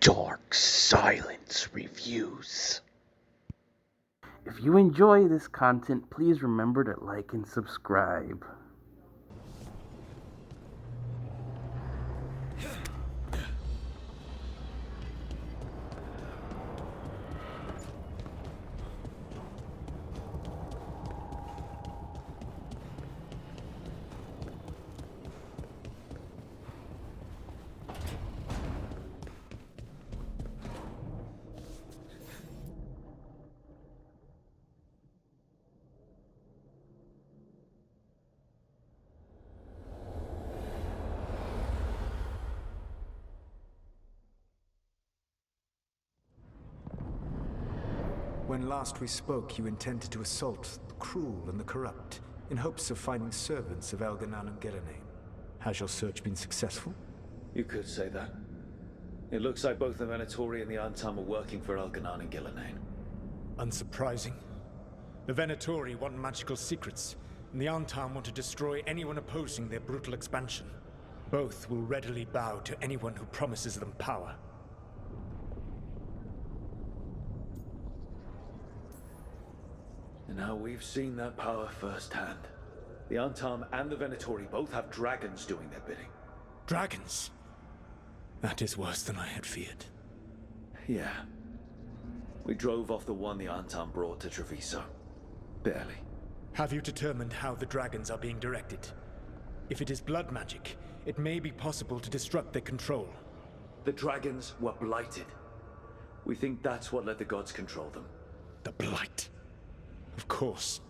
Dark Silence Reviews. If you enjoy this content, please remember to like and subscribe. When last we spoke, you intended to assault the cruel and the corrupt, in hopes of finding servants of Elganan and Gillenane. Has your search been successful? You could say that. It looks like both the Venatori and the Antam are working for Elganan and Gillenane. Unsurprising. The Venatori want magical secrets, and the Antam want to destroy anyone opposing their brutal expansion. Both will readily bow to anyone who promises them power. And now we've seen that power firsthand. The Antam and the Venatori both have dragons doing their bidding. Dragons? That is worse than I had feared. Yeah. We drove off the one the Antam brought to Treviso. Barely. Have you determined how the dragons are being directed? If it is blood magic, it may be possible to disrupt their control. The dragons were blighted. We think that's what let the gods control them. The Blight. Of course.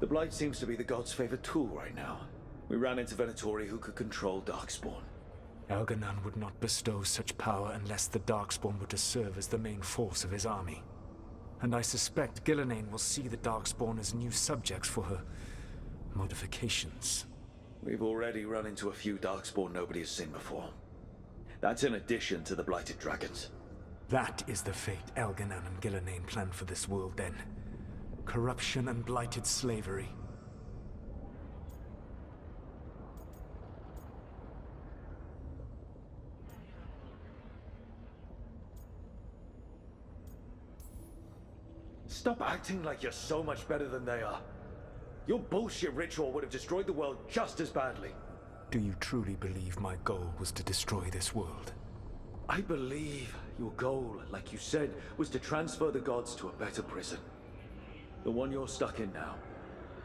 The Blight seems to be the gods' favorite tool right now. We ran into Venatori who could control Darkspawn. Elganan would not bestow such power unless the Darkspawn were to serve as the main force of his army. And I suspect Gillenane will see the Darkspawn as new subjects for her modifications. We've already run into a few Darkspawn nobody has seen before. That's in addition to the blighted dragons. That is the fate Elganan and Gillenane planned for this world then. Corruption and blighted slavery. Stop acting like you're so much better than they are. Your bullshit ritual would have destroyed the world just as badly. Do you truly believe my goal was to destroy this world? I believe your goal, like you said, was to transfer the gods to a better prison. The one you're stuck in now.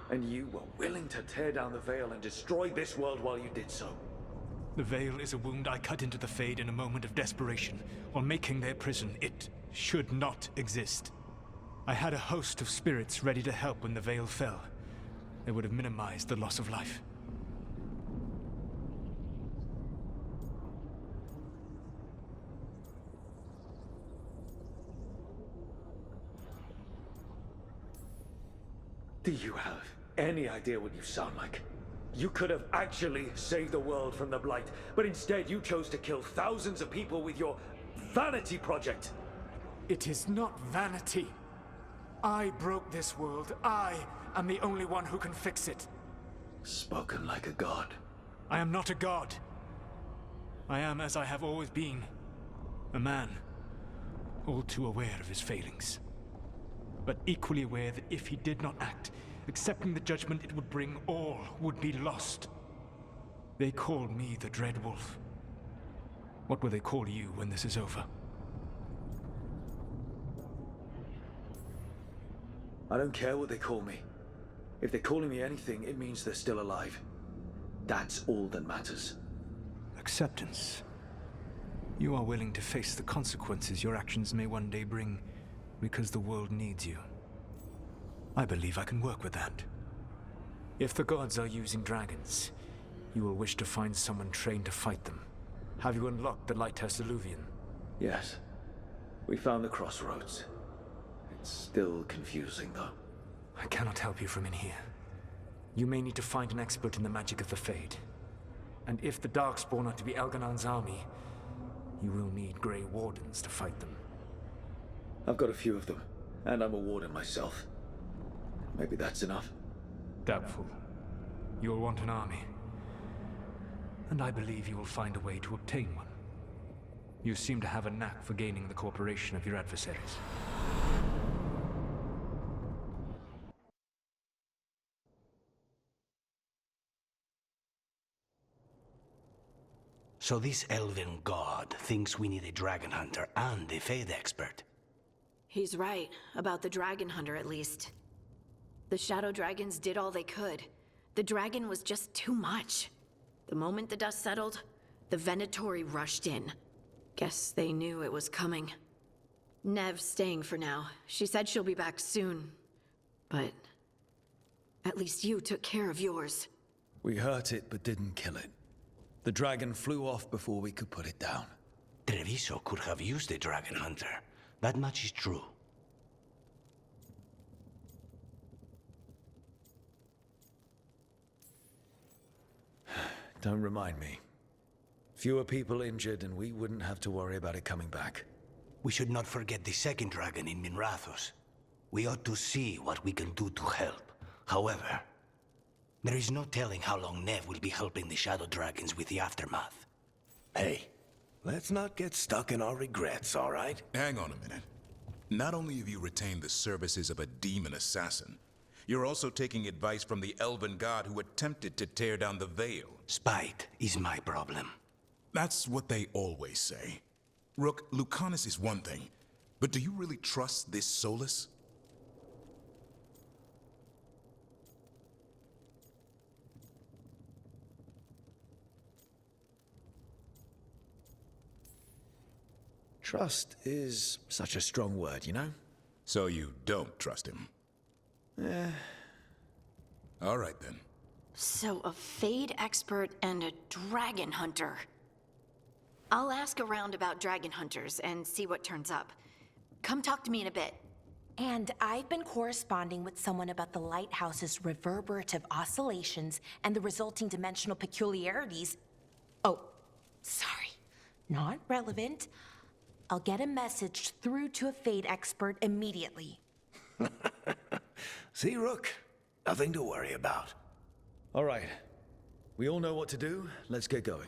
And you were willing to tear down the veil and destroy this world while you did so. The veil is a wound I cut into the Fade in a moment of desperation, while making their prison. It should not exist. I had a host of spirits ready to help when the veil fell. They would have minimized the loss of life. Do you have any idea what you sound like? You could have actually saved the world from the Blight, but instead you chose to kill thousands of people with your vanity project. It is not vanity. I broke this world. I am the only one who can fix it. Spoken like a god. I am not a god. I am as I have always been. A man. All too aware of his failings. But equally aware that if he did not act, accepting the judgment it would bring, all would be lost. They call me the Dread Wolf. What will they call you when this is over? I don't care what they call me. If they're calling me anything, it means they're still alive. That's all that matters. Acceptance. You are willing to face the consequences your actions may one day bring, because the world needs you. I believe I can work with that. If the gods are using dragons, you will wish to find someone trained to fight them. Have you unlocked the Lighthouse Illuvian? Yes. We found the crossroads. It's still confusing, though. I cannot help you from in here. You may need to find an expert in the magic of the Fade. And if the Darkspawn are to be Elganan's army, you will need Grey Wardens to fight them. I've got a few of them, and I'm a warden myself. Maybe that's enough. Doubtful. You will want an army. And I believe you will find a way to obtain one. You seem to have a knack for gaining the cooperation of your adversaries. So this elven god thinks we need a dragon hunter and a Fade expert. He's right, about the dragon hunter at least. The shadow dragons did all they could. The dragon was just too much. The moment the dust settled, the Venatori rushed in. Guess they knew it was coming. Nev's staying for now. She said she'll be back soon. But at least you took care of yours. We hurt it, but didn't kill it. The dragon flew off before we could put it down. Treviso could have used a dragon hunter. That much is true. Don't remind me. Fewer people injured, and we wouldn't have to worry about it coming back. We should not forget the second dragon in Minrathos. We ought to see what we can do to help. However, there is no telling how long Nev will be helping the Shadow Dragons with the aftermath. Hey, let's not get stuck in our regrets, all right? Hang on a minute. Not only have you retained the services of a demon assassin, you're also taking advice from the elven god who attempted to tear down the Veil. Spite is my problem. That's what they always say. Rook, Lucanus is one thing, but do you really trust this Solus? Trust is such a strong word, you know? So you don't trust him? All right then. So a Fade expert and a dragon hunter. I'll ask around about dragon hunters and see what turns up. Come talk to me in a bit. And I've been corresponding with someone about the lighthouse's reverberative oscillations and the resulting dimensional peculiarities. Oh, sorry. Not relevant. I'll get a message through to a Fade expert immediately. See, Rook? Nothing to worry about. All right. We all know what to do. Let's get going.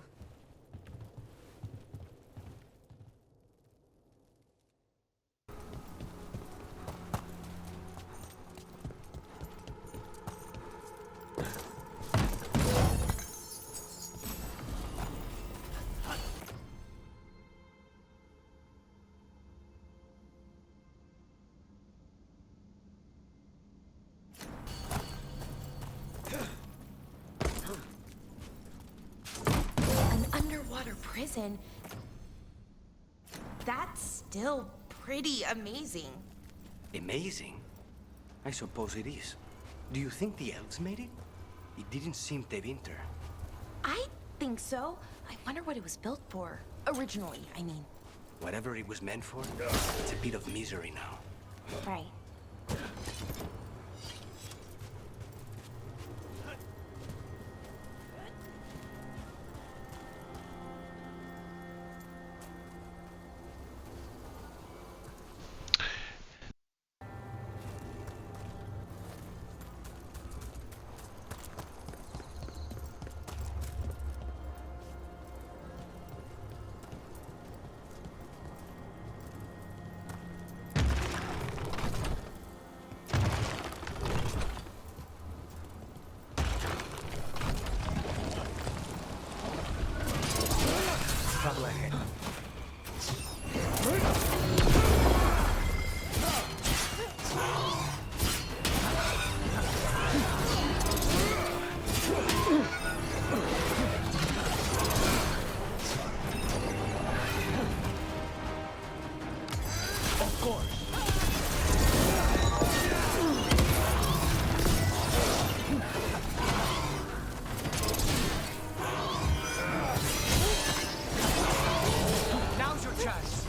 Prison. That's still pretty amazing. Amazing? I suppose it is. Do you think the elves made it? It didn't seem to winter. I think so. I wonder what it was built for. Originally, I mean. Whatever it was meant for, it's a bit of misery now. Right. Trouble ahead. Of course. Now's your chance.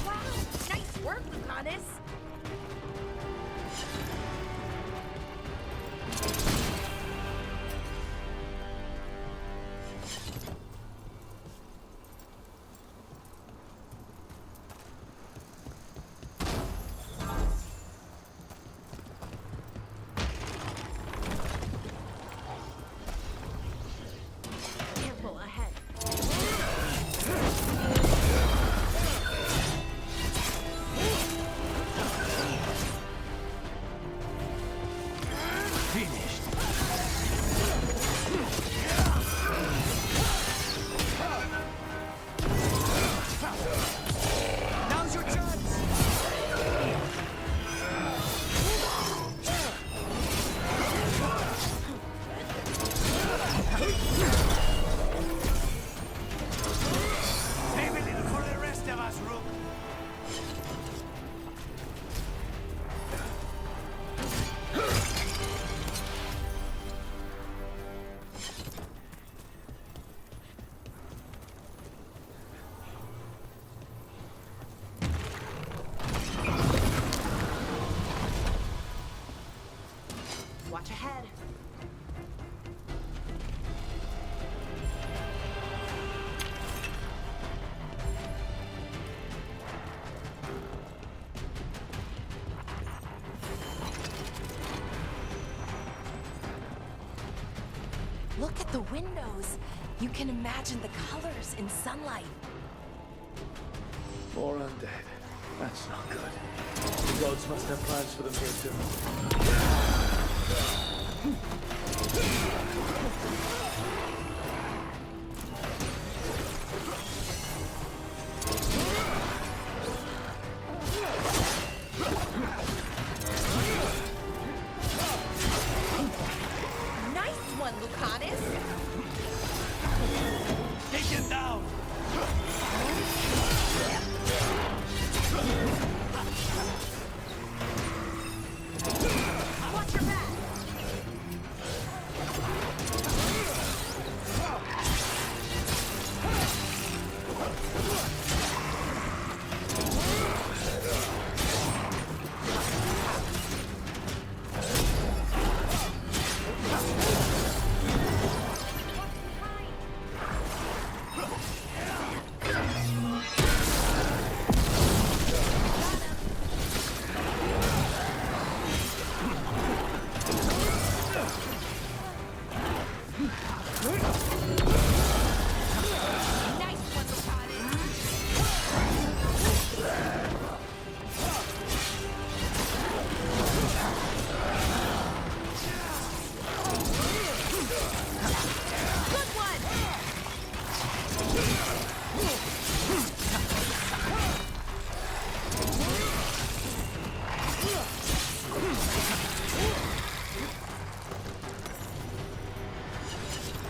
Wow, nice work, Lucanus. Watch ahead. Look at the windows. You can imagine the colors in sunlight. More undead. That's not good. The gods must have plans for them here Nice one, Lucanus. Take him down! Watch your back.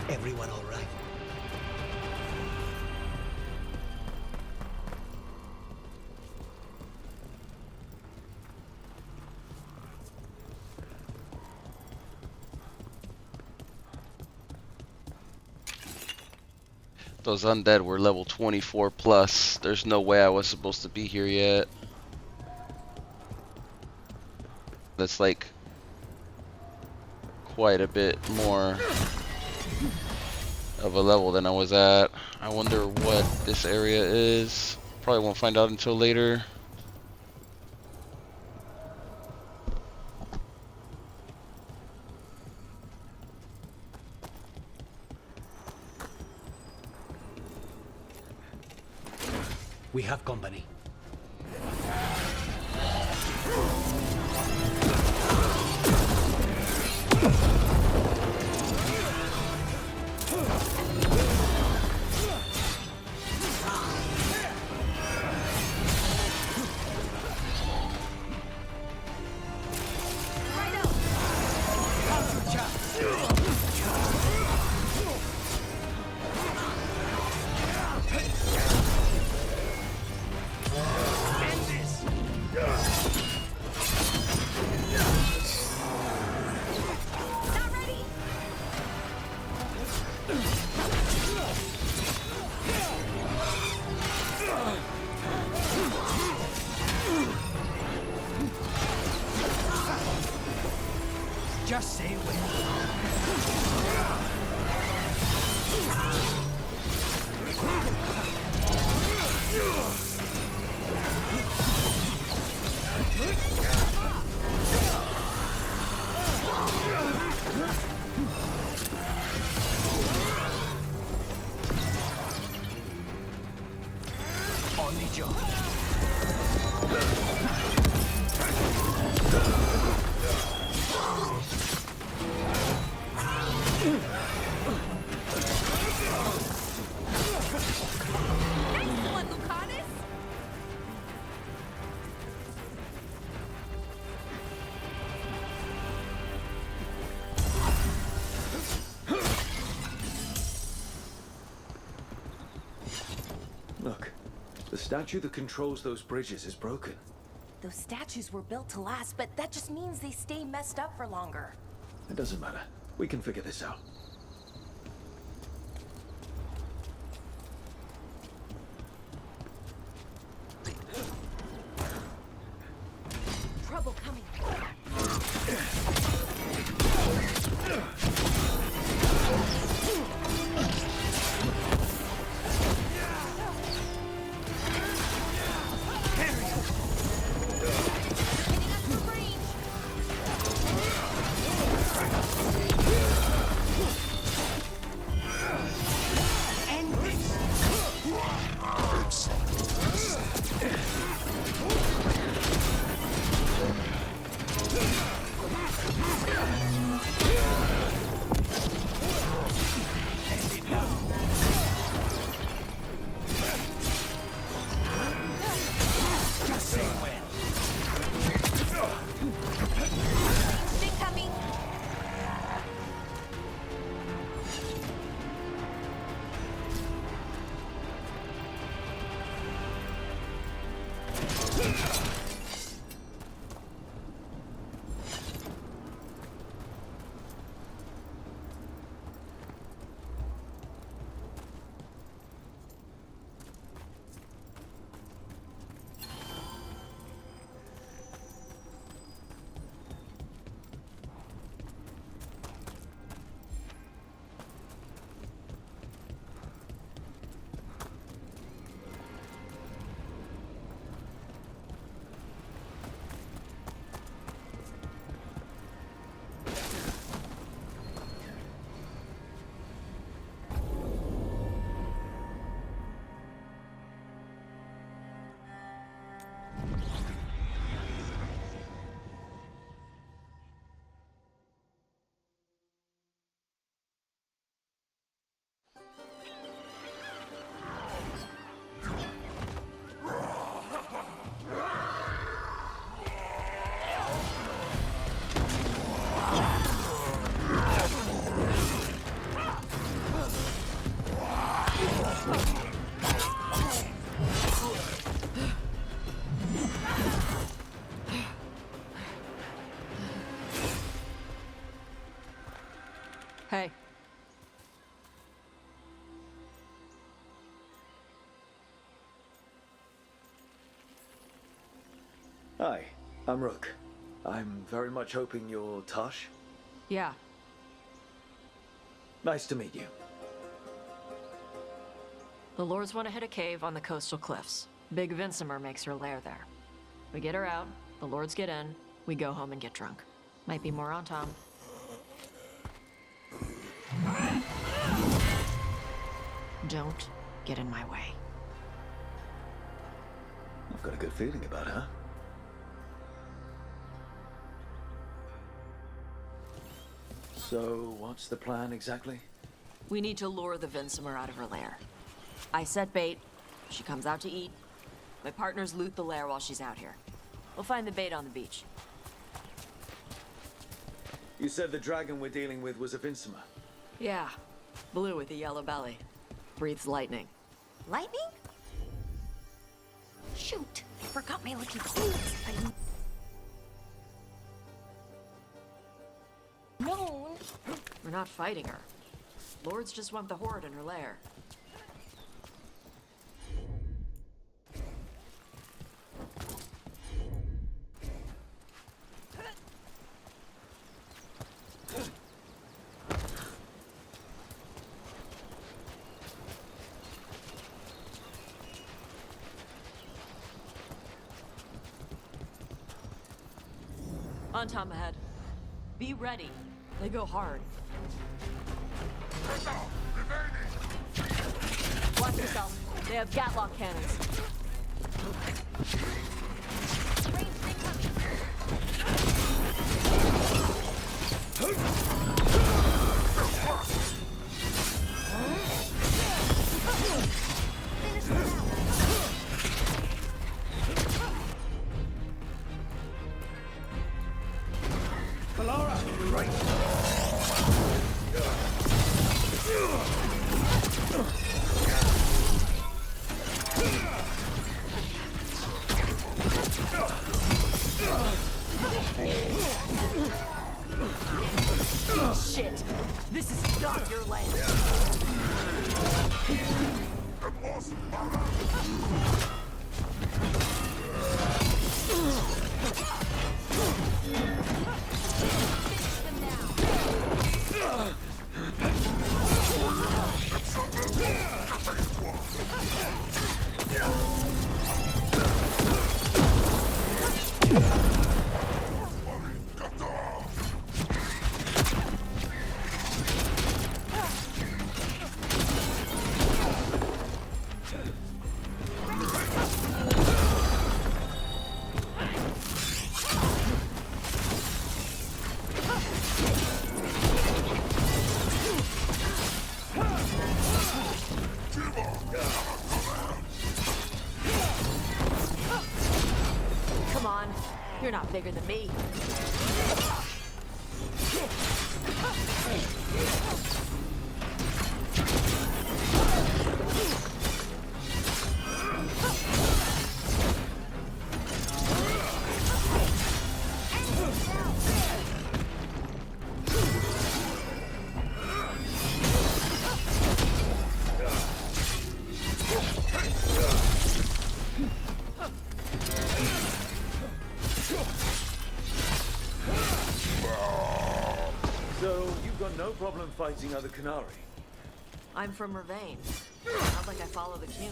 Everyone all right? Those undead were level 24 plus. There's no way I was supposed to be here yet. That's like quite a bit more of a level than I was at. I wonder what this area is. Probably won't find out until later. We have company. Just say when. On the job. Excellent, Lucanus. Look, the statue that controls those bridges is broken. Those statues were built to last, but that just means they stay messed up for longer. It doesn't matter. We can figure this out. Trouble coming. Hey. Hi, I'm Rook. I'm very much hoping you're Tosh. Yeah. Nice to meet you. The Lords want to hit a cave on the coastal cliffs. Big Vincimer makes her lair there. We get her out, the Lords get in, we go home and get drunk. Might be more on Tom. Don't get in my way. I've got a good feeling about her. So, what's the plan exactly? We need to lure the Vincimer out of her lair. I set bait, she comes out to eat. My partners loot the lair while she's out here. We'll find the bait on the beach. You said the dragon we're dealing with was a Vincimer. Yeah, blue with a yellow belly. Breathes lightning. Lightning? Shoot, I forgot my lucky boots. No. We're not fighting her. Lords just want the horde in her lair. On Tom ahead. Be ready. They go hard. Watch yourself. They have Gatlock cannons. Shit! This is not your land! Come on, you're not bigger than me. So, you've got no problem fighting other Canari? I'm from Mervain. Not like I follow the Cune.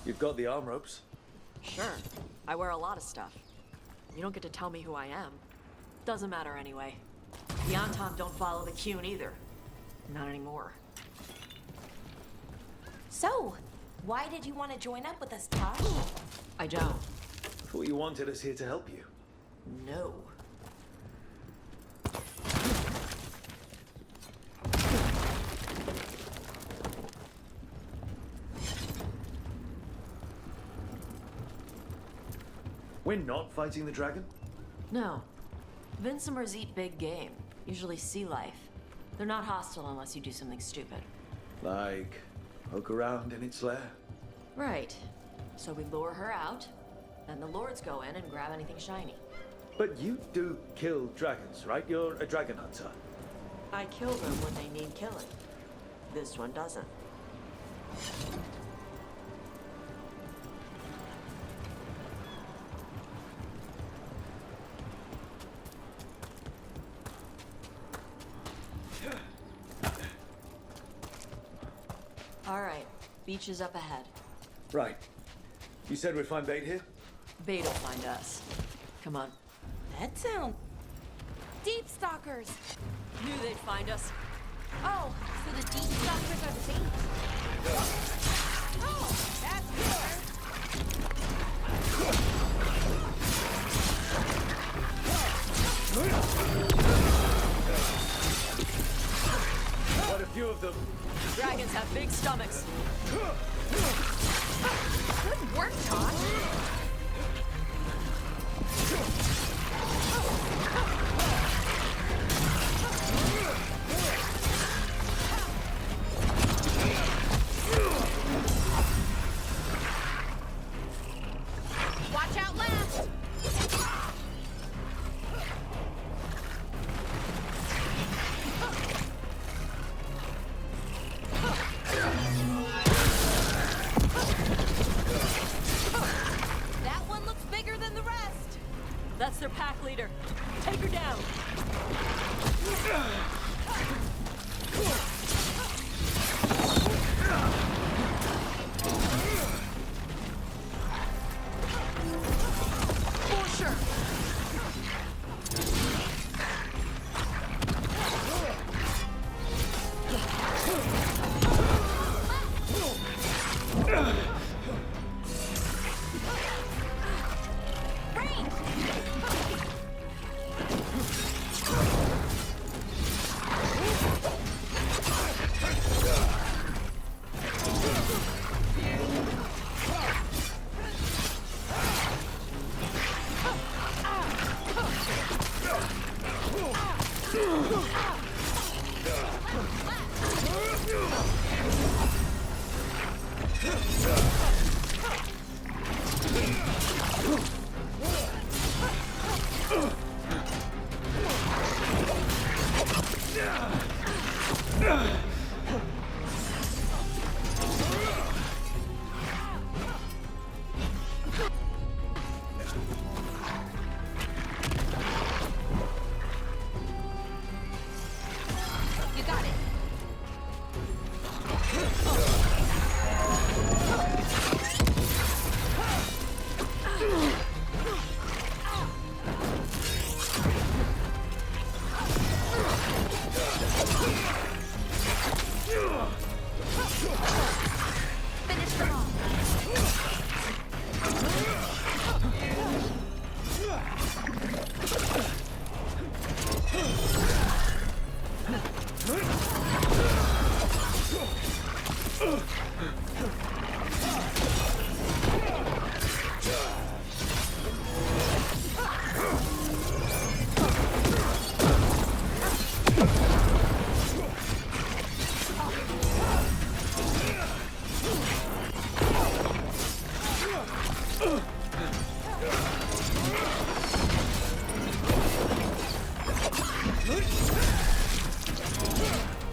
You've got the arm ropes? Sure. I wear a lot of stuff. You don't get to tell me who I am. Doesn't matter anyway. The Antom don't follow the Cune either. Not anymore. So, why did you want to join up with us, Tosh? I don't. Thought you wanted us here to help you. No. We're not fighting the dragon? No. Vincimers eat big game, usually sea life. They're not hostile unless you do something stupid. Like, poke around in its lair? Right. So we lure her out, then the Lords go in and grab anything shiny. But you do kill dragons, right? You're a dragon hunter. I kill them when they need killing. This one doesn't. All right, beach is up ahead. Right. You said we'd find bait here? Bait will find us. Come on. That sounds... Deep stalkers! Knew they'd find us. Oh, so the deep stalkers are the same? Oh, that's good! Quite a few of them. Dragons have big stomachs. Good work, Todd! Watch out left! That one looks bigger than the rest. That's their pack leader. Take her down. For sure. You got it. Finish them off.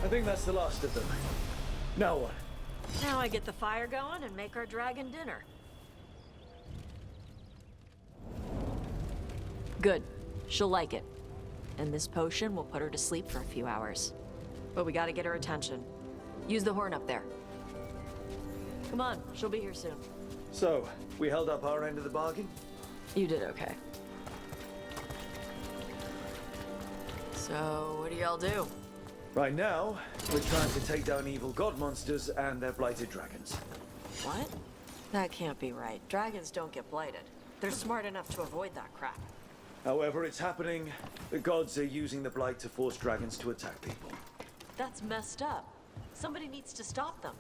I think that's the last of them. Now what? Now I get the fire going and make our dragon dinner. Good. She'll like it. And this potion will put her to sleep for a few hours. But we gotta get her attention. Use the horn up there. Come on, she'll be here soon. So, we held up our end of the bargain? You did okay. So, what do y'all do? Right now, we're trying to take down evil god monsters and their blighted dragons. What? That can't be right. Dragons don't get blighted. They're smart enough to avoid that crap. However, it's happening. The gods are using the blight to force dragons to attack people. That's messed up. Somebody needs to stop them.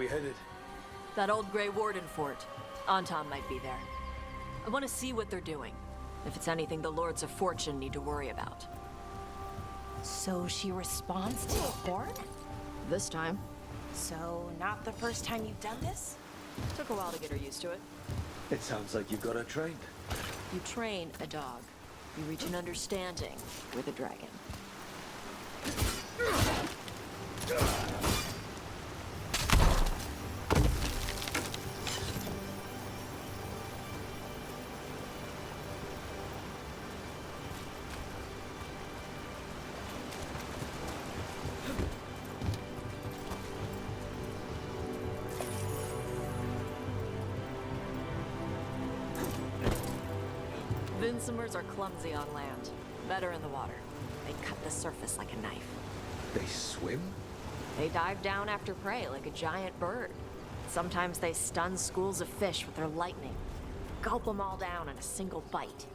we headed? That old Grey Warden fort. Anton might be there. I want to see what they're doing. If it's anything the Lords of Fortune need to worry about. So she responds to the horn? This time. So, not the first time you've done this? Took a while to get her used to it. It sounds like you've got her trained. You train a dog. You reach an understanding with a dragon. Vincimers are clumsy on land, better in the water. They cut the surface like a knife. They swim? They dive down after prey like a giant bird. Sometimes they stun schools of fish with their lightning. Gulp them all down in a single bite.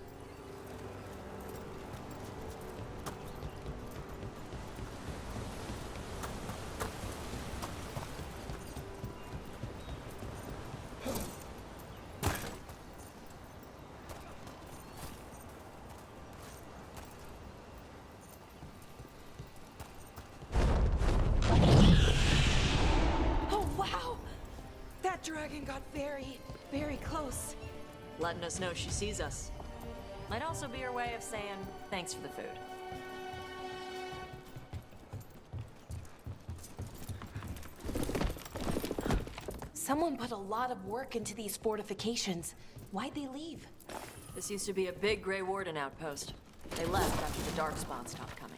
Dragon got very close. Letting us know she sees us. Might also be her way of saying thanks for the food. Someone put a lot of work into these fortifications. Why'd they leave? This used to be a big Grey Warden outpost. They left after the Darkspawn stopped coming.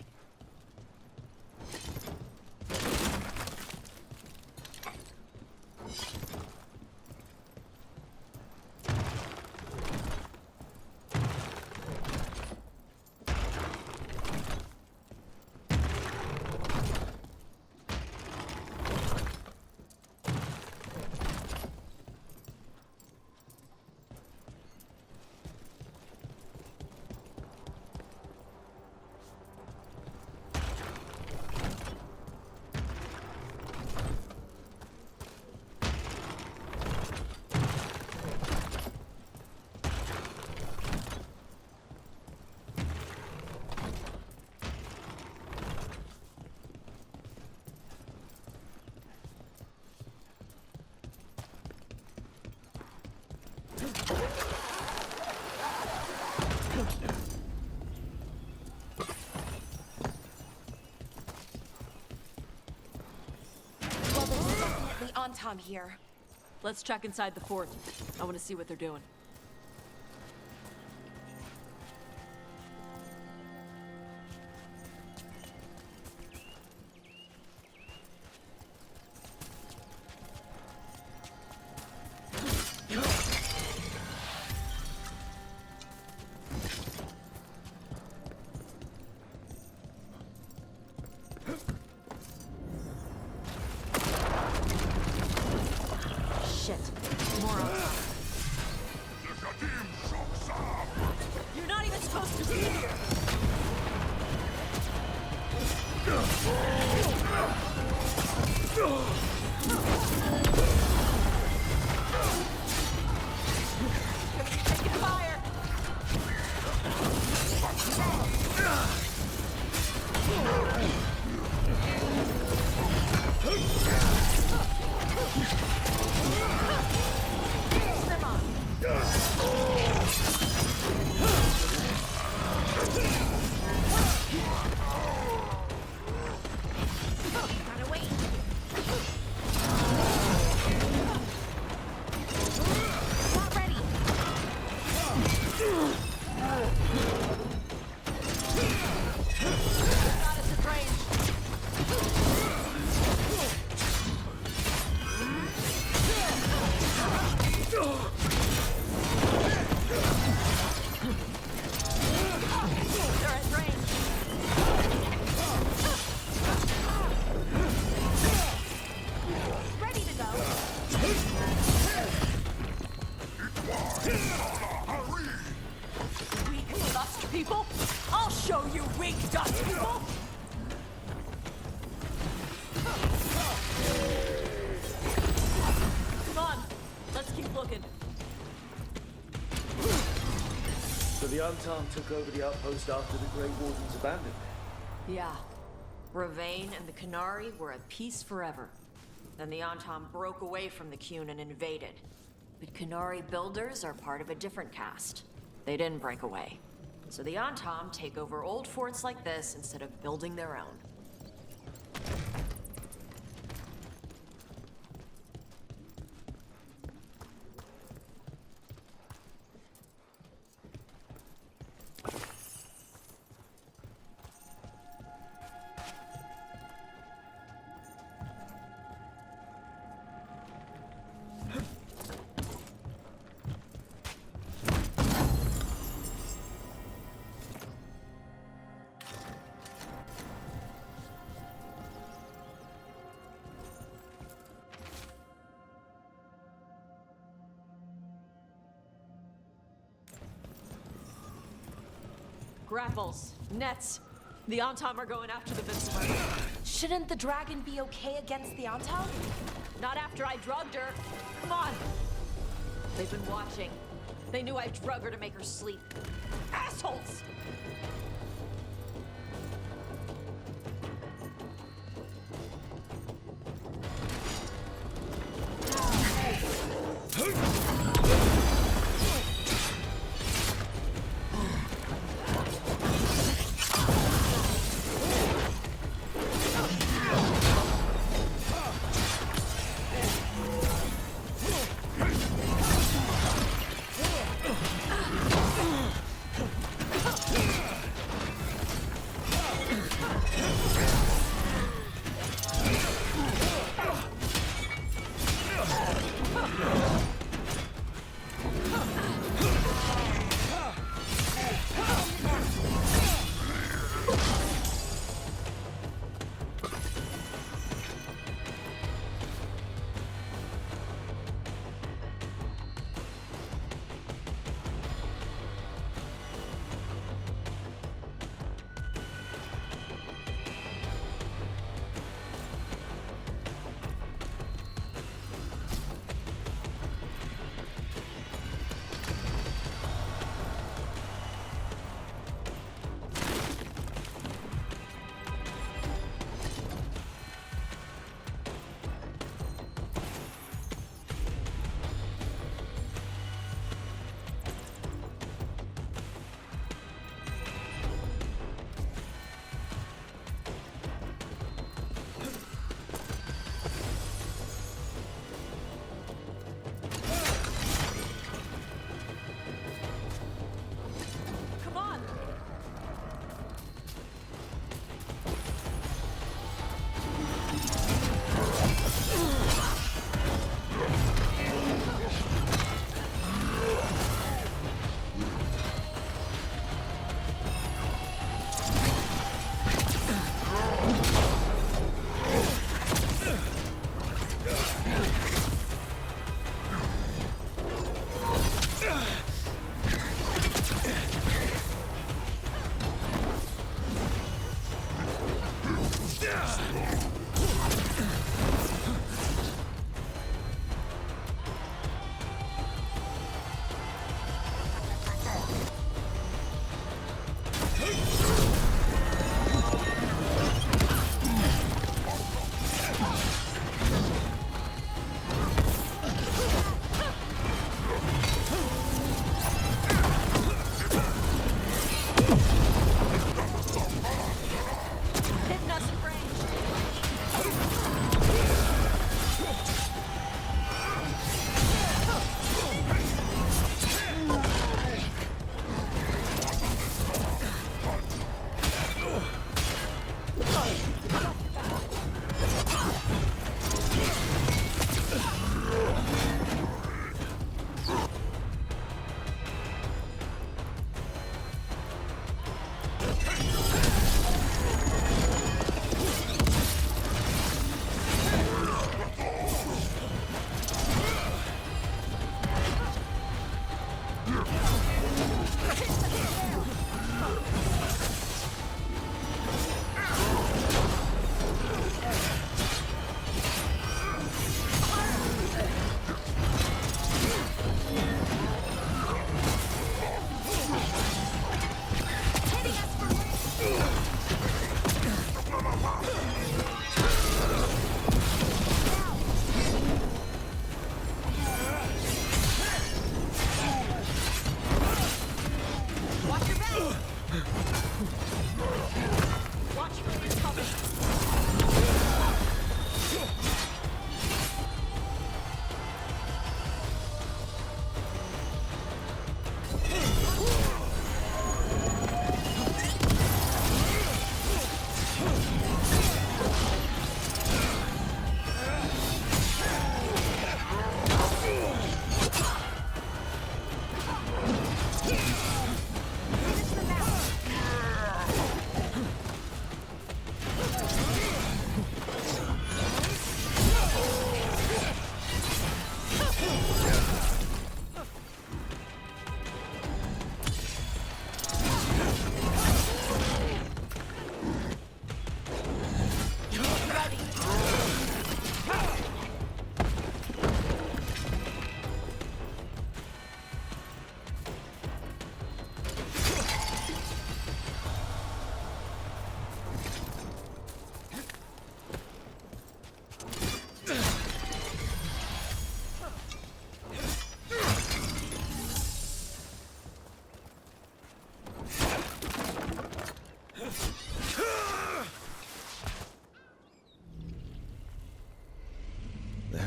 Well, there's definitely Anton here. Let's check inside the fort. I want to see what they're doing. Shit. More on top. You're not even supposed to be here! Taking fire! Gotta wait. Not ready. Got us at range. They're at range. Ready to go. Weak dust people? I'll show you weak dust people! looking. So the Antam took over the outpost after the Grey Wardens abandoned it? Yeah. Ravane and the Qunari were at peace forever. Then the Antam broke away from the Qun and invaded. But Qunari builders are part of a different caste. They didn't break away. So the Antam take over old forts like this instead of building their own. Grapples, nets. The Antam are going after the Viceroy. Shouldn't the dragon be okay against the Antam? Not after I drugged her. Come on. They've been watching. They knew I drug her to make her sleep. Assholes!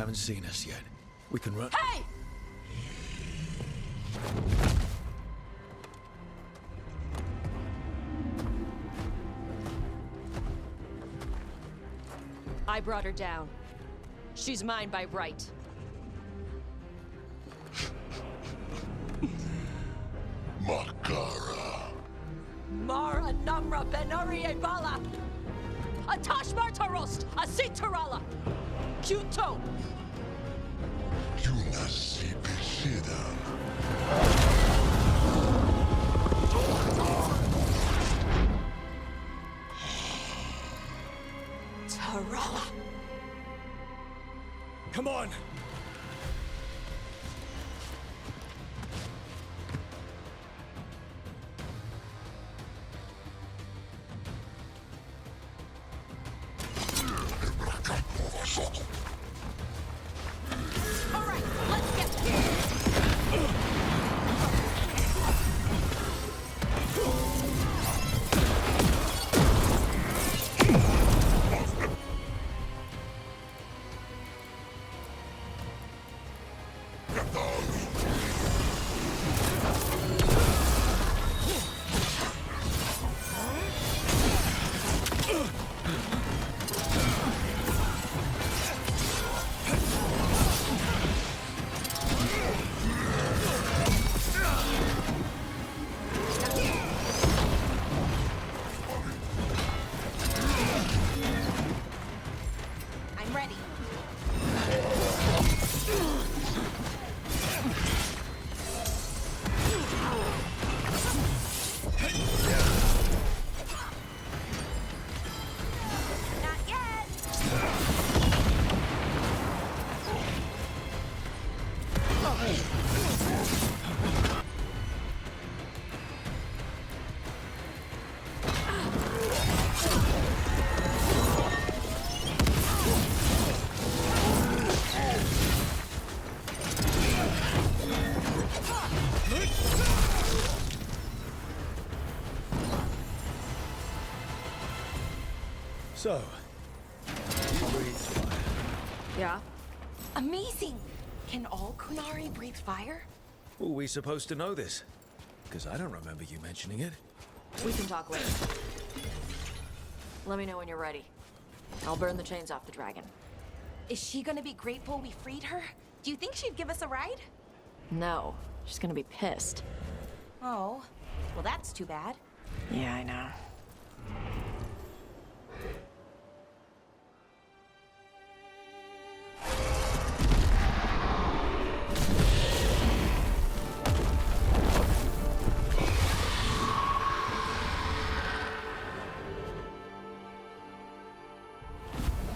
haven't seen us yet. We can run. Hey! I brought her down. She's mine by right. Makara. Mara Namra Benari Bala! Atash Martarost! Asitarala! Kyuto! Yunasi Bishidam. Tarala! Come on! All right, let's get... I'm ready. Not yet! So, you breathe fire. Yeah? Amazing! Can all Kunari breathe fire? Were we supposed to know this? Because I don't remember you mentioning it. We can talk later. Let me know when you're ready. I'll burn the chains off the dragon. Is she gonna be grateful we freed her? Do you think she'd give us a ride? No, she's gonna be pissed. Oh, well that's too bad. Yeah, I know.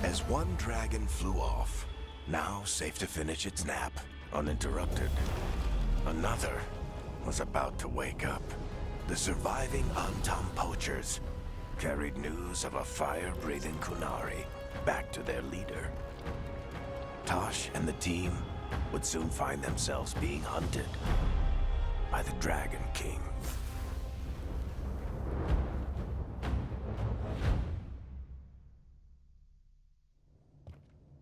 As one dragon flew off, now safe to finish its nap, uninterrupted, another was about to wake up. The surviving Antam poachers carried news of a fire-breathing Kunari back to their leader. Tosh and the team would soon find themselves being hunted by the Dragon King.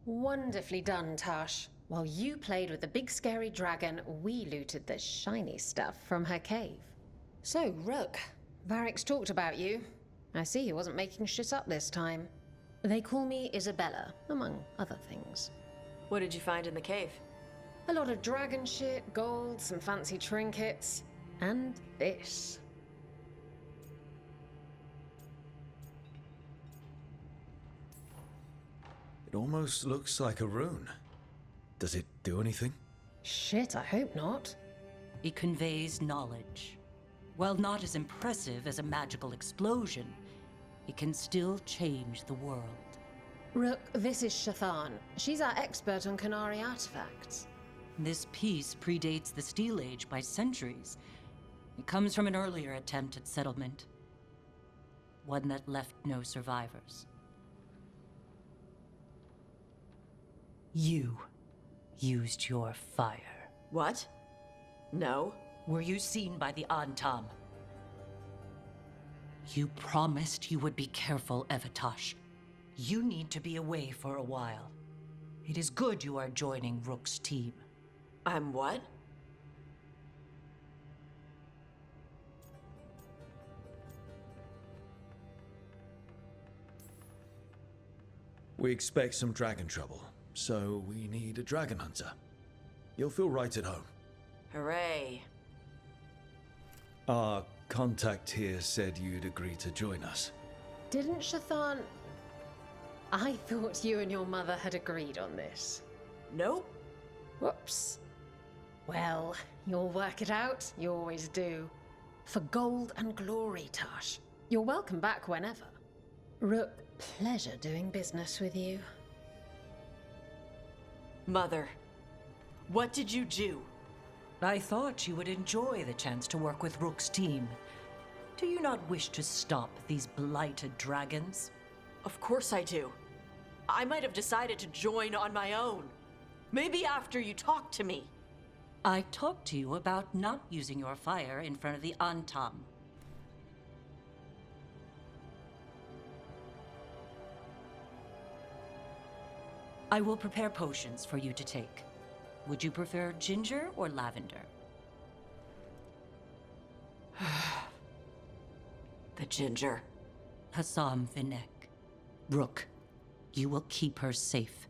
Wonderfully done, Tash. While you played with the big scary dragon, we looted the shiny stuff from her cave. So, Rook, Varric's talked about you. I see he wasn't making shit up this time. They call me Isabella, among other things. What did you find in the cave? A lot of dragon shit, gold, some fancy trinkets, and this. It almost looks like a rune. Does it do anything? Shit, I hope not. It conveys knowledge. While not as impressive as a magical explosion, it can still change the world. Rook, this is Shathan. She's our expert on Kunari artifacts. This piece predates the Steel Age by centuries. It comes from an earlier attempt at settlement. One that left no survivors. You used your fire. What? No. Were you seen by the Antam? You promised you would be careful, Evatosh. You need to be away for a while. It is good you are joining Rook's team. I'm what? We expect some dragon trouble, so we need a dragon hunter. You'll feel right at home. Hooray. Our contact here said you'd agree to join us. Didn't Shathan... I thought you and your mother had agreed on this. Nope. Whoops. Well, you'll work it out. You always do. For gold and glory, Tash. You're welcome back whenever. Rook, pleasure doing business with you. Mother, what did you do? I thought you would enjoy the chance to work with Rook's team. Do you not wish to stop these blighted dragons? Of course I do. I might have decided to join on my own. Maybe after you talked to me. I talked to you about not using your fire in front of the Antam. I will prepare potions for you to take. Would you prefer ginger or lavender? The ginger. Hassam Vinek. Rook, you will keep her safe.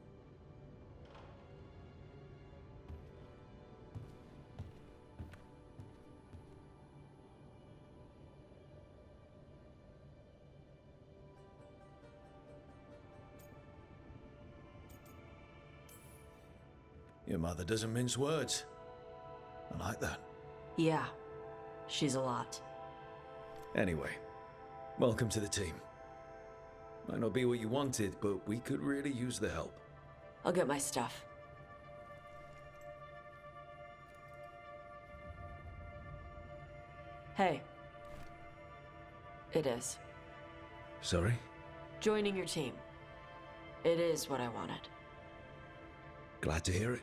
Your mother doesn't mince words. I like that. Yeah, she's a lot. Anyway, welcome to the team. Might not be what you wanted, but we could really use the help. I'll get my stuff. Hey. It is. Sorry? Joining your team. It is what I wanted. Glad to hear it.